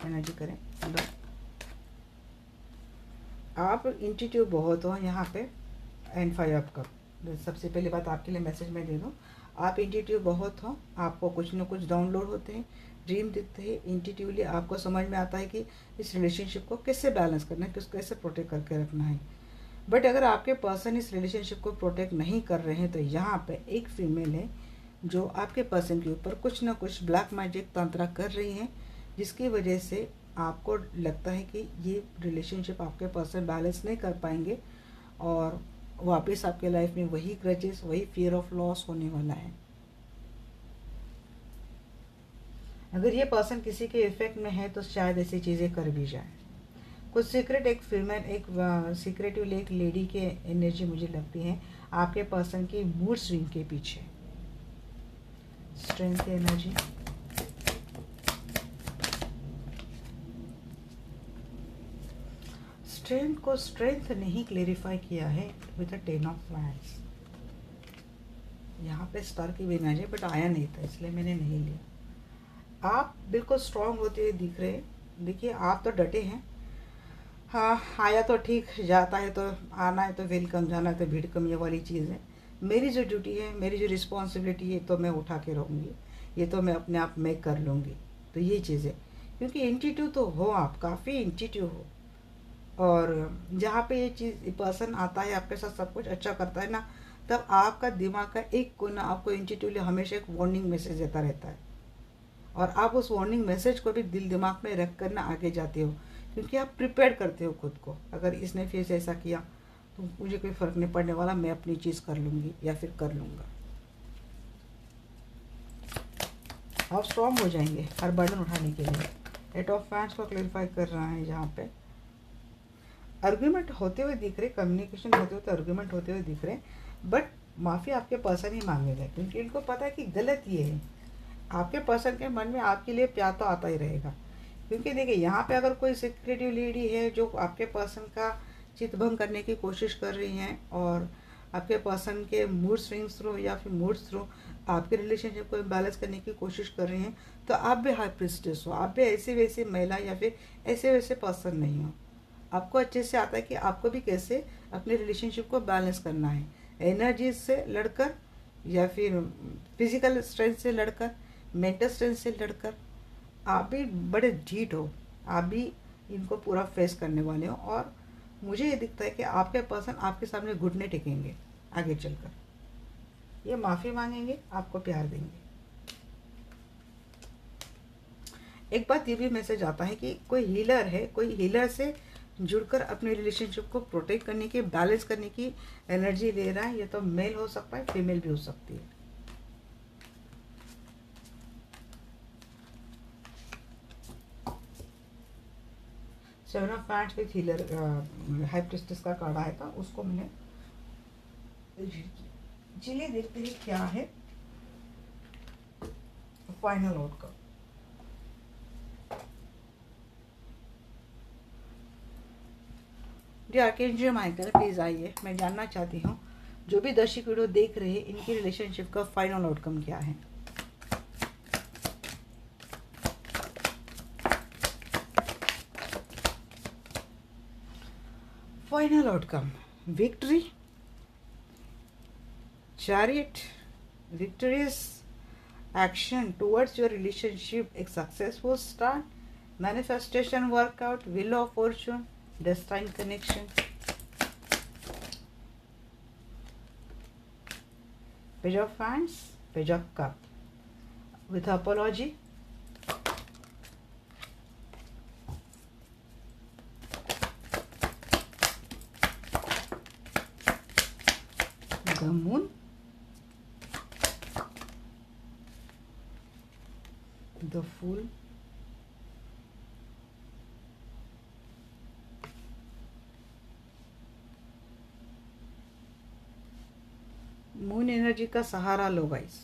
एनर्जी करें, आप इंट्यूटिव बहुत हो यहाँ पे, एंड 5 ऑफ कप। सबसे पहली बात आपके लिए मैसेज मैं दे दूँ, आप इंट्यूटिव बहुत हो, आपको कुछ न कुछ डाउनलोड होते हैं, ड्रीम दिखते हैं, इंट्यूटिवली आपको समझ में आता है कि इस रिलेशनशिप को कैसे बैलेंस करना है, कैसे प्रोटेक्ट करके रखना है। बट अगर आपके पर्सन इस रिलेशनशिप को प्रोटेक्ट नहीं कर रहे हैं, तो यहाँ पे एक फीमेल है जो आपके पर्सन के ऊपर कुछ ना कुछ ब्लैक मैजिक तंत्र कर रही है, जिसकी वजह से आपको लगता है कि ये रिलेशनशिप आपके पर्सन बैलेंस नहीं कर पाएंगे, और वापस आपके लाइफ में वही ग्रजेस, वही फियर ऑफ लॉस होने वाला है। अगर ये पर्सन किसी के इफेक्ट में है तो शायद ऐसी चीज़ें कर भी जाए। कुछ सीक्रेट, एक फीमेल, एक सीक्रेटिव एक लेडी के एनर्जी मुझे लगती है आपके पर्सन की मूड स्विंग के पीछे। स्ट्रेंथ की एनर्जी, स्ट्रेंथ को स्ट्रेंथ नहीं क्लेरिफाई किया है विद द 10 ऑफ वांड्स। यहाँ पे स्टार की भी एनर्जी बट आया नहीं था इसलिए मैंने नहीं लिया। आप बिल्कुल स्ट्रांग होते हुए दिख रहे हैं। देखिए आप तो डटे हैं। हाँ, आया तो ठीक, जाता है तो आना है तो वेलकम, जाना है तो भीड़ कम, ये वाली चीज़ है। मेरी जो ड्यूटी है, मेरी जो रिस्पॉन्सिबिलिटी है तो मैं उठा के रहूँगी, ये तो मैं अपने आप में कर लूँगी। तो ये चीज़ है, क्योंकि इंटीट्यू तो हो, आप काफ़ी इंटीट्यू हो। और जहाँ पे ये चीज़ पर्सन आता है आपके साथ सब कुछ अच्छा करता है ना, तब आपका दिमाग का एक कोना आपको इंटीट्यूटली हमेशा एक वार्निंग मैसेज देता रहता है। और आप उस वार्निंग मैसेज को भी दिल दिमाग में रख कर ना आगे जाते हो, क्योंकि आप प्रिपेयर करते हो खुद को। अगर इसने फिर से ऐसा किया तो मुझे कोई फ़र्क नहीं पड़ने वाला, मैं अपनी चीज़ कर लूँगी या फिर कर लूँगा। आप स्ट्रॉन्ग हो जाएंगे हर बर्डन उठाने के लिए। 8 ऑफ वांड्स को क्लैरिफाई कर रहा है। जहाँ पे आर्ग्यूमेंट होते हुए दिख रहे, कम्युनिकेशन होते हुए, तो आर्ग्यूमेंट होते हुए दिख रहे, बट माफ़ी आपके पर्सन ही मांगेगा, क्योंकि इनको पता है कि गलत ये है। आपके पर्सन के मन में आपके लिए प्यार तो आता ही रहेगा, क्योंकि देखिए यहाँ पे अगर कोई सिक्रेटिव लेडी है जो आपके पर्सन का चितभंग करने की कोशिश कर रही हैं और आपके पर्सन के मूड स्विंग्स थ्रू या फिर मूड्स थ्रू आपके रिलेशनशिप को बैलेंस करने की कोशिश कर रही हैं, तो आप भी हाई प्रिस्टेस हो, आप भी ऐसी वैसी महिला या फिर ऐसे वैसे पर्सन नहीं हो। आपको अच्छे से आता है कि आपको भी कैसे अपने रिलेशनशिप को बैलेंस करना है, एनर्जी से लड़कर या फिर फिजिकल स्ट्रेंथ से लड़कर, मेंटल स्ट्रेंथ से लड़कर। आप भी बड़े ढीठ हो, आप भी इनको पूरा फेस करने वाले हो। और मुझे ये दिखता है कि आपके पर्सन आपके सामने घुटने टेकेंगे आगे चलकर, ये माफ़ी मांगेंगे, आपको प्यार देंगे। एक बात ये भी मैसेज आता है कि कोई हीलर है, कोई हीलर से जुड़कर अपने रिलेशनशिप को प्रोटेक्ट करने की, बैलेंस करने की एनर्जी ले रहा है। ये तो मेल हो सकता है, फीमेल भी हो सकती है। Seven of wands with healer, high priestess का कार्ड आया था, उसको मैंने चलिए देखते हैं क्या है फाइनल आउटकम। जी आर्कएंजल माइकल प्लीज आइए, मैं जानना चाहती हूँ जो भी दर्शक वीडियो देख रहे हैं इनकी रिलेशनशिप का फाइनल आउटकम क्या है। Final outcome, victory, chariot, victorious action towards your relationship, a successful start, manifestation workout, wheel of fortune, destined connection, page of wands, page of cup, with apology, the moon, the fool, moon energy का सहारा लो गाइस।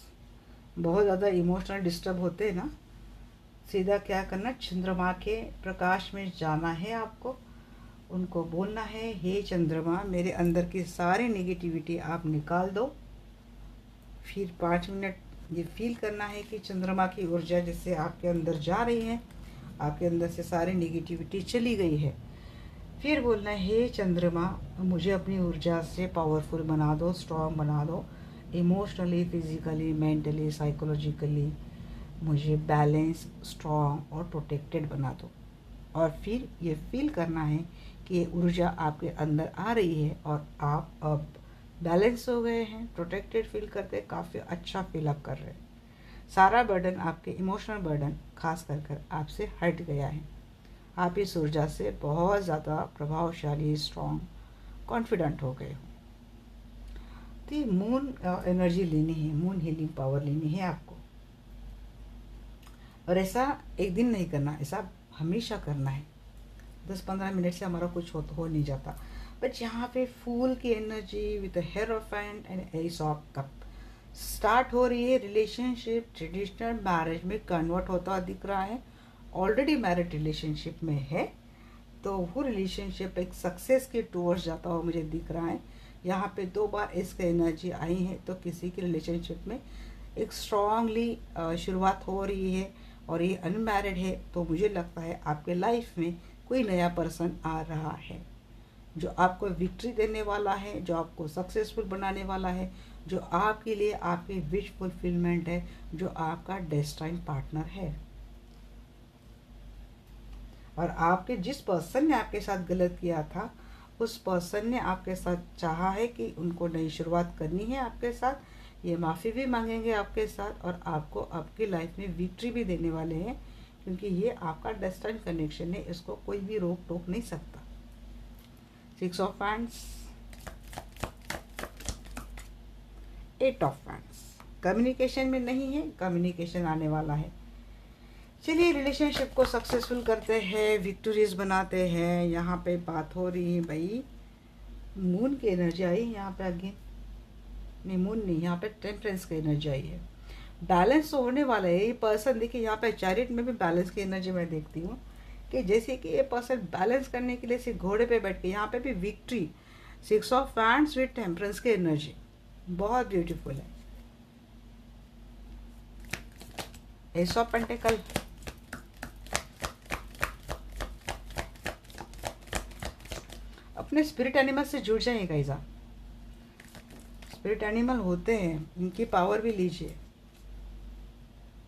बहुत ज़्यादा इमोशनल डिस्टर्ब होते हैं ना, सीधा क्या करना, चंद्रमा के प्रकाश में जाना है आपको, उनको बोलना है, हे चंद्रमा मेरे अंदर की सारी नेगेटिविटी आप निकाल दो। फिर 5 मिनट ये फील करना है कि चंद्रमा की ऊर्जा जैसे आपके अंदर जा रही है, आपके अंदर से सारी नेगेटिविटी चली गई है। फिर बोलना है, हे चंद्रमा मुझे अपनी ऊर्जा से पावरफुल बना दो, स्ट्रॉन्ग बना दो, इमोशनली, फिजिकली, मेंटली, साइकोलॉजिकली मुझे बैलेंस, स्ट्रॉन्ग और प्रोटेक्टेड बना दो। और फिर ये फील करना है कि ये ऊर्जा आपके अंदर आ रही है और आप अब बैलेंस हो गए हैं, प्रोटेक्टेड फील करते, काफ़ी अच्छा फील अप कर रहे हैं। सारा बर्डन, आपके इमोशनल बर्डन खास कर आपसे हट गया है। आप इस ऊर्जा से बहुत ज़्यादा प्रभावशाली, स्ट्रॉन्ग, कॉन्फिडेंट हो गए हो। तो मून एनर्जी लेनी है, मून हीलिंग पावर लेनी है आपको। और ऐसा एक दिन नहीं करना, ऐसा हमेशा करना है। 10-15 मिनट से हमारा कुछ हो नहीं जाता। बट यहाँ पे फूल की energy with hierophant and S of cup start हो रही है। रिलेशनशिप ट्रेडिशनल मैरिज में कन्वर्ट होता दिख रहा है। ऑलरेडी मैरिड रिलेशनशिप में है तो वो रिलेशनशिप एक सक्सेस के टूवर्ड्स जाता हुआ मुझे दिख रहा है। यहाँ पे 2 बार इसका एनर्जी आई है तो किसी की रिलेशनशिप में एक स्ट्रांगली शुरुआत हो रही है। और ये अनमैरिड है तो मुझे लगता है आपके लाइफ में कोई नया पर्सन आ रहा है जो आपको विक्ट्री देने वाला है, जो आपको सक्सेसफुल बनाने वाला है, जो आपके लिए आपकी विश फुलफिलमेंट है, जो आपका डेस्टाइन पार्टनर है। और आपके जिस पर्सन ने आपके साथ गलत किया था उस पर्सन ने आपके साथ चाहा है कि उनको नई शुरुआत करनी है आपके साथ, ये माफ़ी भी मांगेंगे आपके साथ और आपको आपकी लाइफ में विक्ट्री भी देने वाले हैं, क्योंकि ये आपका डेस्टाइन कनेक्शन है, इसको कोई भी रोक टोक नहीं सकता। 6 of wands, 8 of wands, communication में नहीं है, कम्युनिकेशन आने वाला है। चलिए रिलेशनशिप को सक्सेसफुल करते हैं, विक्टोरीज बनाते हैं। यहाँ पे बात हो रही है भाई, मून की एनर्जी आई यहाँ पे अगेन, नहीं मून नहीं, यहाँ पे टेम्परेंस की एनर्जी आई है। बैलेंस तो होने वाला है। ये पर्सन देखिए यहाँ पे चैरिट में भी बैलेंस की एनर्जी मैं देखती हूँ कि जैसे कि ये पर्सन बैलेंस करने के लिए सिर्फ घोड़े पे बैठ के, यहाँ पे भी victory. 6 of wands with temperance की एनर्जी बहुत ब्यूटीफुल है। एस ऑफ पेंटिकल, अपने स्पिरिट एनिमल से जुड़ जाइए गाइस। स्पिरिट एनिमल होते हैं, इनकी पावर भी लीजिए।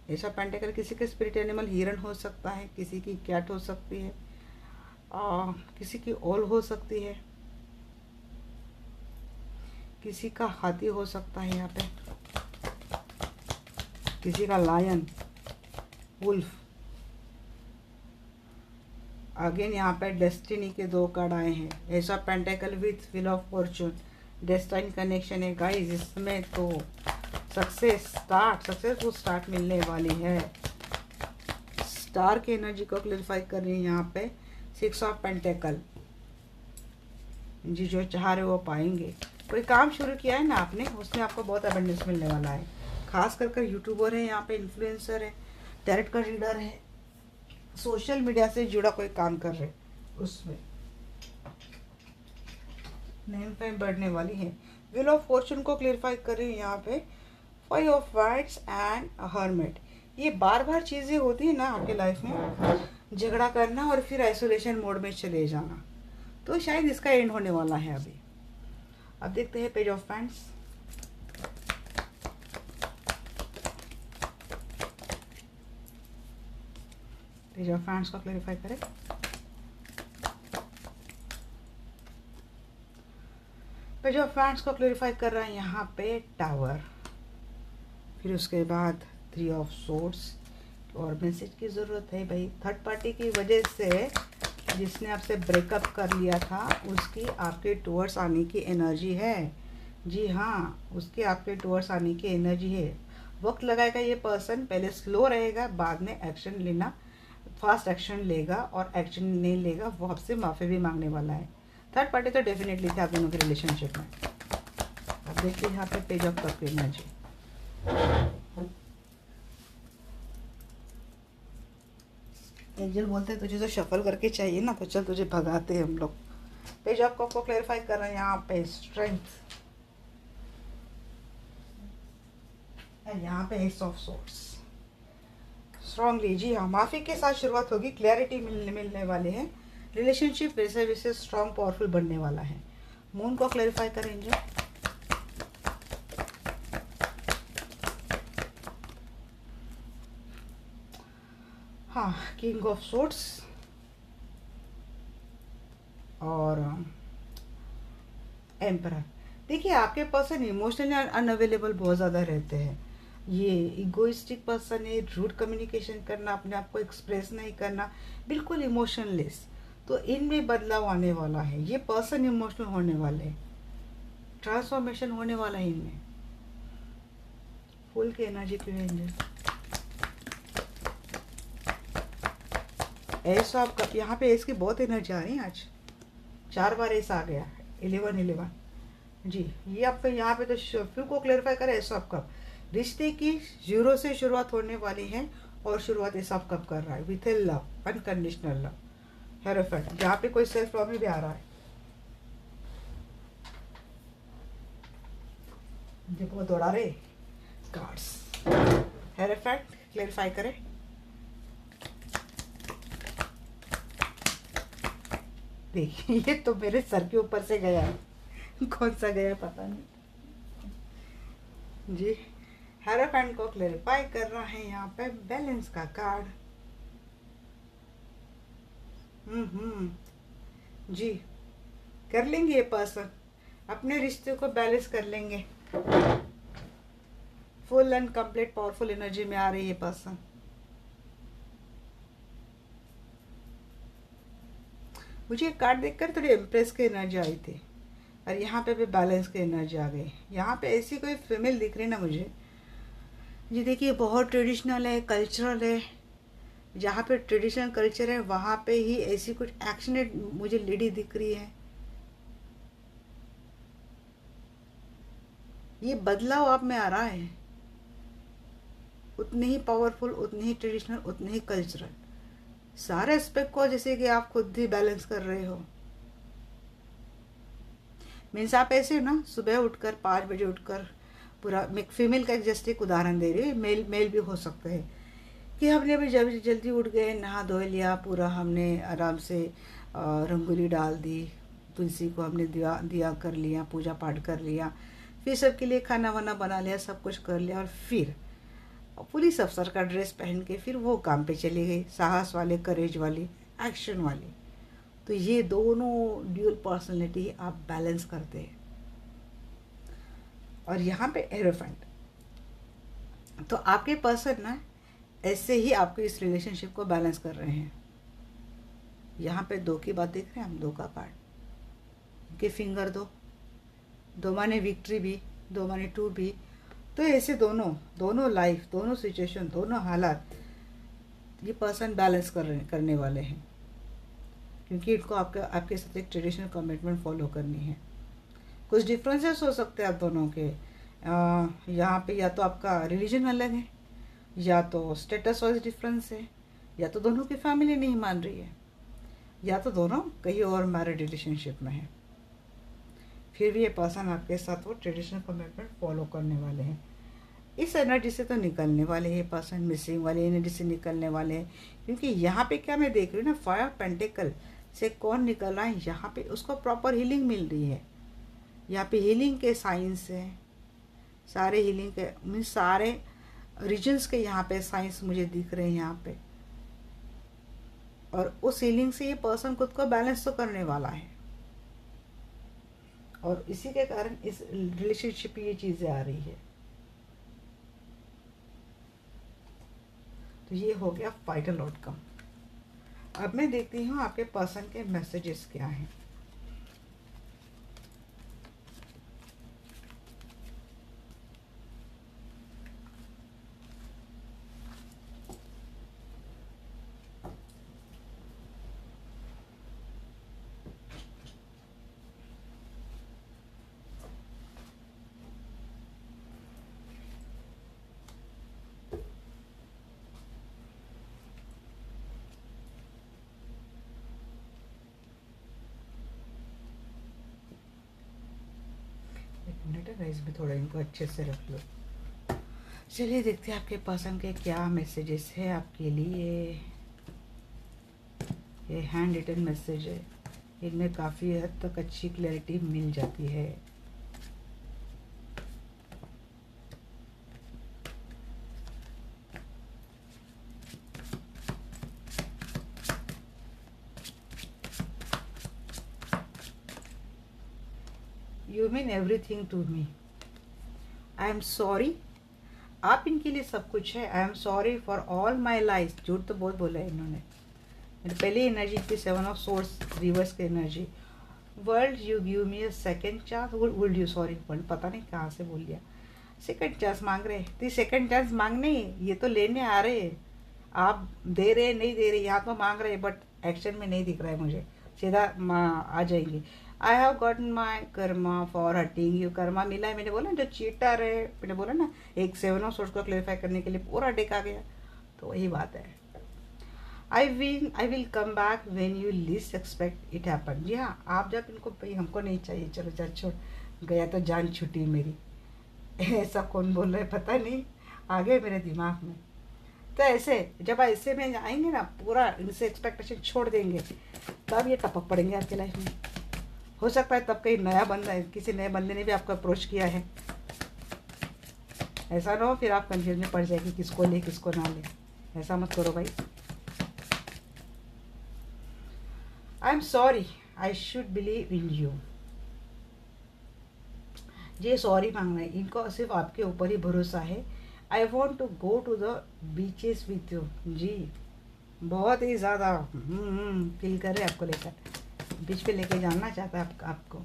ऐसा पेंटिकल किसी के स्पिरिट एनिमल हिरन हो सकता है, किसी की कैट हो सकती है, किसी की ओल हो सकती है, किसी का हाथी हो सकता है, यहाँ पे किसी का लायन, वुल्फ। अगेन यहाँ पे डेस्टिनी के 2 कार्ड आए हैं। ऐसा pentacle with wheel of Fortune, destined connection है गाइस। इसमें तो सक्सेसफुल स्टार्ट मिलने वाली है। स्टार की एनर्जी को क्लैरिफाई कर रही है यहाँ पे। 6 ऑफ पेंटिकल, जी जो चाह रहे वो पाएंगे। कोई काम शुरू किया है ना आपने, उसमें आपको बहुत अबंडेंस मिलने वाला है। खास कर यूट्यूबर है यहाँ पे, इन्फ्लुएंसर है, टैरेट का रीडर है, सोशल मीडिया से जुड़ा कोई काम कर रहे, उसमें नेम फेम बढ़ने वाली है। व्हील ऑफ फॉर्चून को क्लियरिफाई कर रही है यहाँ पे। 5 ऑफ वाइट्स एंड हर्मिट, ये बार बार चीज़ें होती है ना आपके लाइफ में, झगड़ा करना और फिर आइसोलेशन मोड में चले जाना, तो शायद इसका एंड होने वाला है अभी। अब देखते हैं page of pants. Page of pants को क्लैरिफाई करें। पेज ऑफ पैंट्स को क्लैरिफाई कर रहा है यहाँ पे टावर। फिर उसके बाद 3 ऑफ सोर्ड्स, और मैसेज की ज़रूरत है भाई। थर्ड पार्टी की वजह से जिसने आपसे ब्रेकअप कर लिया था उसकी आपके टूवर्ड्स आने की एनर्जी है। जी हाँ, उसके आपके टूवर्ड्स आने की एनर्जी है। वक्त लगाएगा ये पर्सन, पहले स्लो रहेगा, बाद में एक्शन लेना, फास्ट एक्शन लेगा, और एक्शन नहीं लेगा वो आपसे माफ़ी भी मांगने वाला है। थर्ड पार्टी तो डेफिनेटली थे आप दोनों के रिलेशनशिप में। अब देखिए यहाँ पे पेज ऑफ कप की एनर्जी। एंजल बोलते हैं तुझे तो शफल करके चाहिए ना, तो चल तुझे भगाते हैं हम लोग। पेज ऑफ कप को क्लैरिफाई कर रहे हैं यहाँ पे स्ट्रेंथ, और यहाँ पे एस ऑफ सोर्ड्स। स्ट्रांगली, जी हाँ, माफ़ी के साथ शुरुआत होगी, क्लैरिटी मिलने वाले हैं। रिलेशनशिप वैसे वैसे स्ट्रांग पावरफुल बनने वाला है। मून को क्लैरिफाई करेंगे। हाँ, किंग ऑफ सोर्ड्स और एम्परर। देखिए आपके पर्सन इमोशनली अनअवेलेबल बहुत ज़्यादा रहते हैं। ये इगोइस्टिक पर्सन है, रूड कम्युनिकेशन करना, अपने आप को एक्सप्रेस नहीं करना, बिल्कुल इमोशनलेस। तो इनमें बदलाव आने वाला है। ये पर्सन इमोशनल होने वाले हैं, ट्रांसफॉर्मेशन होने वाला है इनमें। फुल की एनर्जी क्यों है एंजल? एस ऑफ कप, यहाँ पे एस की बहुत एनर्जी आ रही है आज, 4 बार एस आ गया, 11 जी। ये आपका यहाँ पे तो फिर को क्लेरिफाई करें, एस ऑफ कप रिश्ते की 0 से शुरुआत होने वाली है और शुरुआत एस ऑफ कप कर रहा है with A love, unconditional love, hierophant, जहाँ पे कोई सेल्फ प्रॉब्लम भी आ रहा है। देखो दौड़ा रहे कार्ड्स, हेरोफेंट क्लेरिफाई करें। देखिए ये तो मेरे सर के ऊपर से गया, कौन सा गया पता नहीं जी। हेरोफेंट को क्लेरिफाई कर रहा है यहाँ पे बैलेंस का कार्ड। जी, कर लेंगे ये पर्सन, अपने रिश्ते को बैलेंस कर लेंगे। Full and complete powerful energy में आ रही है पर्सन। मुझे कार्ड देखकर थोड़ी इम्प्रेस की एनर्जी आई थी और यहाँ पे भी बैलेंस की एनर्जी आ गई। यहाँ पे ऐसी कोई फीमेल दिख रही ना मुझे, जी देखिए बहुत ट्रेडिशनल है, कल्चरल है, जहाँ पे ट्रेडिशनल कल्चर है वहाँ पे ही ऐसी कुछ एक्शनेट मुझे लेडी दिख रही है। ये बदलाव आप में आ रहा है, उतनी ही पावरफुल, उतनी ही ट्रेडिशनल, उतनी ही कल्चरल, सारे एस्पेक्ट को जैसे कि आप खुद ही बैलेंस कर रहे हो। मीन्स आप ऐसे ना सुबह उठकर 5 बजे उठकर पूरा, फीमेल का एक जस्ट एक उदाहरण दे रही है, मेल भी हो सकता है कि हमने अभी जब जल्दी उठ गए, नहा धो लिया, पूरा हमने आराम से रंगोली डाल दी, तुलसी को हमने दिया कर लिया, पूजा पाठ कर लिया, फिर सबके लिए खाना वाना बना लिया, सब कुछ कर लिया और फिर पुलिस अफसर का ड्रेस पहन के फिर वो काम पे चली गई, साहस वाले, करेज वाली, एक्शन वाली। तो ये दोनों ड्यूअल पर्सनैलिटी आप बैलेंस करते हैं। और यहाँ पे एरोफेंट, तो आपके पर्सन ना ऐसे ही आपके इस रिलेशनशिप को बैलेंस कर रहे हैं। यहाँ पे 2 की बात देख रहे हैं हम, 2 का कार्ड, उनके फिंगर 2 माने विक्ट्री भी, 2 माने 2 भी। तो ऐसे दोनों लाइफ, दोनों सिचुएशन, दोनों हालात ये पर्सन बैलेंस करने वाले हैं, क्योंकि इनको आपके साथ एक ट्रेडिशनल कमिटमेंट फॉलो करनी है। कुछ डिफरेंसेस हो सकते हैं आप दोनों के, यहाँ पे या तो आपका रिलीजन अलग है, या तो स्टेटस वाइज डिफरेंस है, या तो दोनों की फैमिली नहीं मान रही है, या तो दोनों कहीं और मैरिड रिलेशनशिप में है। फिर भी ये पर्सन आपके साथ वो ट्रेडिशनल कमिटमेंट फॉलो करने वाले हैं। इस एनर्जी से तो निकलने वाले हैं पर्सन, मिसिंग वाली एनर्जी से निकलने वाले हैं, क्योंकि यहाँ पे क्या मैं देख रही हूँ ना, 5 पेंटिकल से कौन निकल रहा है, यहाँ पे उसको प्रॉपर हीलिंग मिल रही है। यहाँ पे हीलिंग के साइंस हैं, सारे हीलिंग के मीन्स सारे रीजन्स के यहाँ पे साइंस मुझे दिख रहे हैं यहाँ पे। और उस हीलिंग से ये पर्सन खुद को बैलेंस तो करने वाला है, और इसी के कारण इस रिलेशनशिप ये चीज़ें आ रही है। तो ये हो गया फाइनल आउटकम। अब मैं देखती हूँ आपके पर्सन के मैसेजेस क्या हैं। गाइस भी थोड़ा इनको अच्छे से रख लो। चलिए देखते हैं आपके पर्सन के क्या मैसेजेस है आपके लिए। ये हैंड रिटन मैसेज है, इनमें काफ़ी हद तक अच्छी क्लैरिटी मिल जाती है। You mean everything to me, I am sorry, आप इनके लिए सब कुछ है। I am sorry for all my life, झूठ तो बहुत बोला है इन्होंने। मेरी पहली एनर्जी थी 7 ऑफ सोर्स रिवर्स की energy. World you give me a second chance, world you, sorry world पता नहीं कहाँ से बोल लिया, सेकेंड चांस मांग रहे। तो सेकेंड चांस मांगने ये तो लेने आ रहे हैं। आप दे रहे नहीं दे रहे, यहाँ तो मांग रहे बट एक्शन में नहीं दिख रहा है मुझे, सीधा आ जाएंगे। I have gotten my Karma for hurting you, Karma मिला है, मैंने बोला जो चीटर है, मैंने बोला ना एक 7 ऑफ सोर्स को क्लेरिफाई करने के लिए पूरा डेक आ गया, तो वही बात है। I will come back when you least expect it happen. जी हाँ, आप जब इनको भाई हमको नहीं चाहिए, चलो जा छोड़, गया तो जान छुट्टी मेरी ऐसा कौन बोल रहा है पता नहीं, आ गए मेरे दिमाग में। तो ऐसे जब ऐसे में आएंगे ना, पूरा इनसे एक्सपेक्टेशन छोड़ देंगे, तब ये टपक पड़ेंगे आपके लाइफ में। हो सकता है तब कहीं नया बंदा है, किसी नए बंदे ने भी आपको अप्रोच किया है, ऐसा ना हो फिर आप कंफ्यूज में पड़ जाएगी किसको ले किसको ना ले, ऐसा मत करो भाई। I am sorry, I should believe in you. ये सॉरी मांगना है, इनको सिर्फ आपके ऊपर ही भरोसा है। I want to go to the beaches with you. जी बहुत ही ज़्यादा फील कर रहे हैं आपको लेकर, बीच पे लेके जाना चाहता है आपको।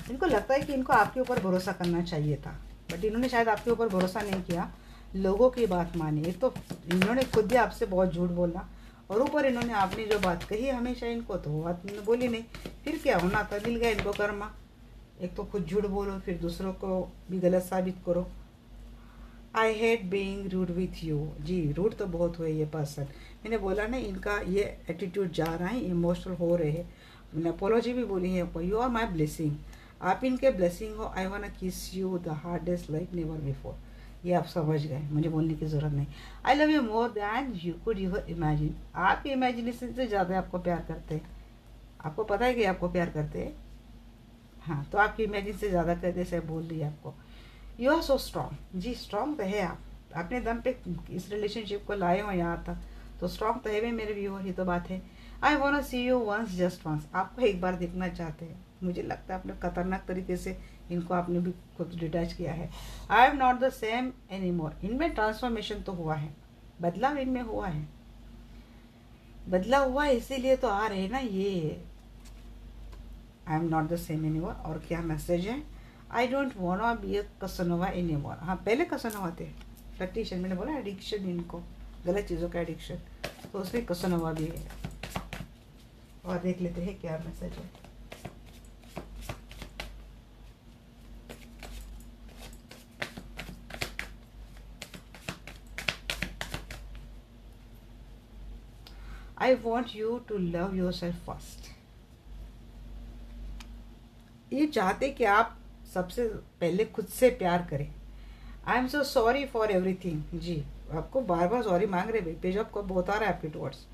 इनको लगता है कि इनको आपके ऊपर भरोसा करना चाहिए था, बट इन्होंने शायद आपके ऊपर भरोसा नहीं किया, लोगों की बात मानी। एक तो इन्होंने खुद ही आपसे बहुत झूठ बोला, और ऊपर इन्होंने आपने जो बात कही हमेशा इनको, तो वो बात बोली नहीं, फिर क्या होना था, मिल गया इनको कर्मा। एक तो खुद झूठ बोलो, फिर दूसरों को भी गलत साबित करो। I hate being rude with you. जी रूड तो बहुत हुए ये पर्सन, मैंने बोला ना इनका ये एटीट्यूड जा रहा है, इमोशनल हो रहे हैं। मैंने अपोलॉजी भी बोली है, यू आर माई ब्लेसिंग, आप इनके ब्लेसिंग हो। I want kiss you the hardest like never before. ये आप समझ गए, मुझे बोलने की ज़रूरत नहीं। I love you more than you could your imagine. आपकी इमेजिनेशन से ज़्यादा आपको प्यार करते हैं, आपको पता है कि आपको प्यार करते हैं, हाँ, तो आपकी इमेजिन से ज़्यादा करते से बोल रही है आपको। You are so strong. जी स्ट्रॉन्ग तो है, आप अपने दम पे इस रिलेशनशिप को लाए हो यहाँ तक, तो स्ट्रॉन्ग तो है भी मेरे व्यूअर, ही तो बात है। I want see you once just once. आपको एक बार देखना चाहते हैं, मुझे लगता है आपने खतरनाक तरीके से इनको आपने भी खुद डिटैच किया है। I am not the same any मोर। इनमें ट्रांसफॉर्मेशन तो हुआ है, बदलाव इनमें हुआ है, बदला हुआ है, इसीलिए तो आ रहे हैं ना ये। I am not the same any more. और क्या मैसेज है, I don't want be a Casanova any more. हाँ पहले कसनोवा थे, फ्लर्टेशन, मैंने बोला एडिक्शन, इनको गलत चीज़ों का एडिक्शन, तो उसमें कसनोवा भी है। और देख लेते हैं क्या मैसेज है। I want you to love your self first. ये चाहते कि आप सबसे पहले खुद से प्यार करें। I am so sorry for everything. जी आपको बार बार सॉरी मांग रहे, पेज ऑफ कप बहुत आ रहा है आपके टुवर्ड्स।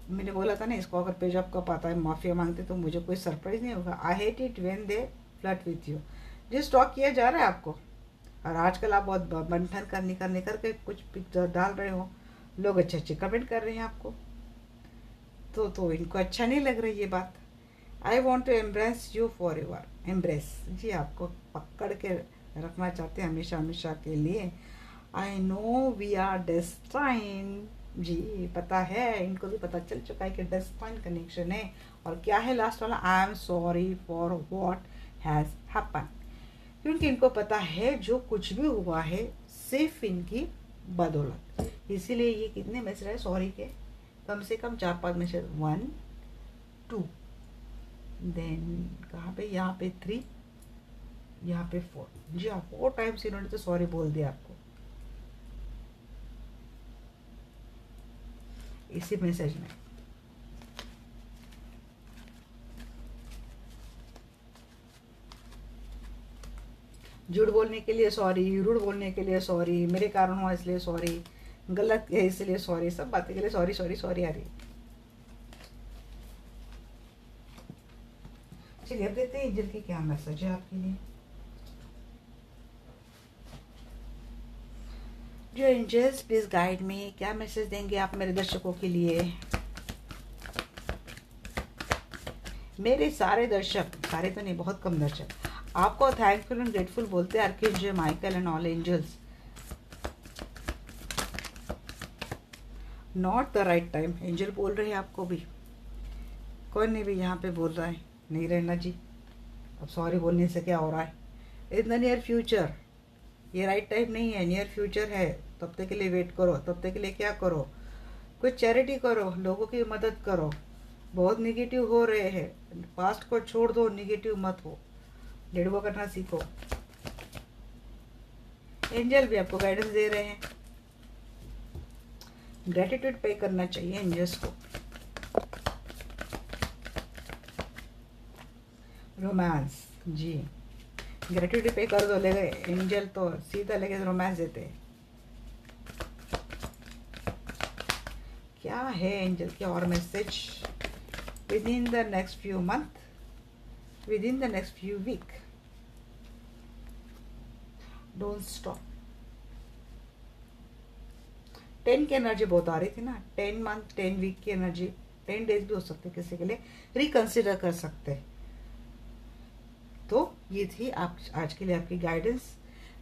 मैंने बोला था ना इसको, अगर पेज ऑफ कप आता है माफिया मांगते तो मुझे कोई सरप्राइज नहीं होगा। I hate it when they flirt with you. जी स्टॉक किया जा रहा है आपको, और आजकल आप बहुत बंठन करने करके कुछ पिक्चर डाल रहे हो, लोग अच्छे अच्छे कमेंट कर रहे हैं आपको, तो इनको अच्छा नहीं लग रही ये बात। I want to embrace you forever. Embrace, जी आपको पकड़ के रखना चाहते हैं हमेशा हमेशा के लिए। I know we are destine. जी पता है, इनको भी पता चल चुका है कि डेस्टाइन कनेक्शन है। और क्या है लास्ट वाला, आई am sorry for what has happen. क्योंकि इनको पता है जो कुछ भी हुआ है सिर्फ इनकी बदौलत, इसीलिए ये कितने मैसेज है सॉरी के, कम से कम 4-5 मैसेज, 1 2, देन कहाँ पे, यहाँ पे 3, यहाँ पे 4। जी हाँ 4 टाइम्स इन्होंने तो सॉरी बोल दिया आपको इसी मैसेज में। झूठ बोलने के लिए सॉरी, रूढ़ बोलने के लिए सॉरी, मेरे कारण हुआ इसलिए सॉरी, गलत है इसलिए सॉरी, सब बातें के लिए सॉरी सॉरी सॉरी आ रही। चलिए अब देखते हैं एंजल की क्या मैसेज है आपके लिए। जो एंजल्स प्लीज गाइड में, क्या मैसेज देंगे आप मेरे दर्शकों के लिए। मेरे सारे दर्शक, सारे तो नहीं बहुत कम दर्शक, आपको थैंकफुल एंड ग्रेटफुल बोलते हैं archangel Michael and all angels. Not the right time, angel बोल रहे हैं आपको भी, कौन नहीं भी यहाँ पे बोल रहा है नहीं रहना जी, अब सॉरी बोलने से क्या हो रहा है। इन द नियर फ्यूचर ये राइट टाइम नहीं है, नियर फ्यूचर है, तब तक के लिए वेट करो। तब तक के लिए क्या करो, कुछ चैरिटी करो, लोगों की मदद करो। बहुत निगेटिव हो रहे हैं, पास्ट को छोड़ दो, निगेटिव मत हो, लेट गो करना सीखो। एंजल भी आपको गाइडेंस दे रहे हैं, ग्रेटिट्यूड पे करना चाहिए एंजल्स को। रोमांस जी, ग्रेटिट्यूड पे कर दो, ले गए एंजल तो सीधा लेके रोमांस देते हैं। क्या है एंजल के और message within the next few month, within the next few week? Don't stop. 10 की एनर्जी बहुत आ रही थी ना, 10 मंथ 10 वीक की एनर्जी, 10 डेज भी हो सकते किसी के लिए, रिकंसिडर कर सकते। तो ये थी आप आज के लिए आपकी गाइडेंस।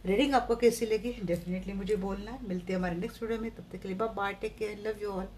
रीडिंग आपको कैसी लगी डेफिनेटली मुझे बोलना है। मिलते हैं हमारे नेक्स्ट वीडियो में, तब तक के लिए bye bye, take care, love you all.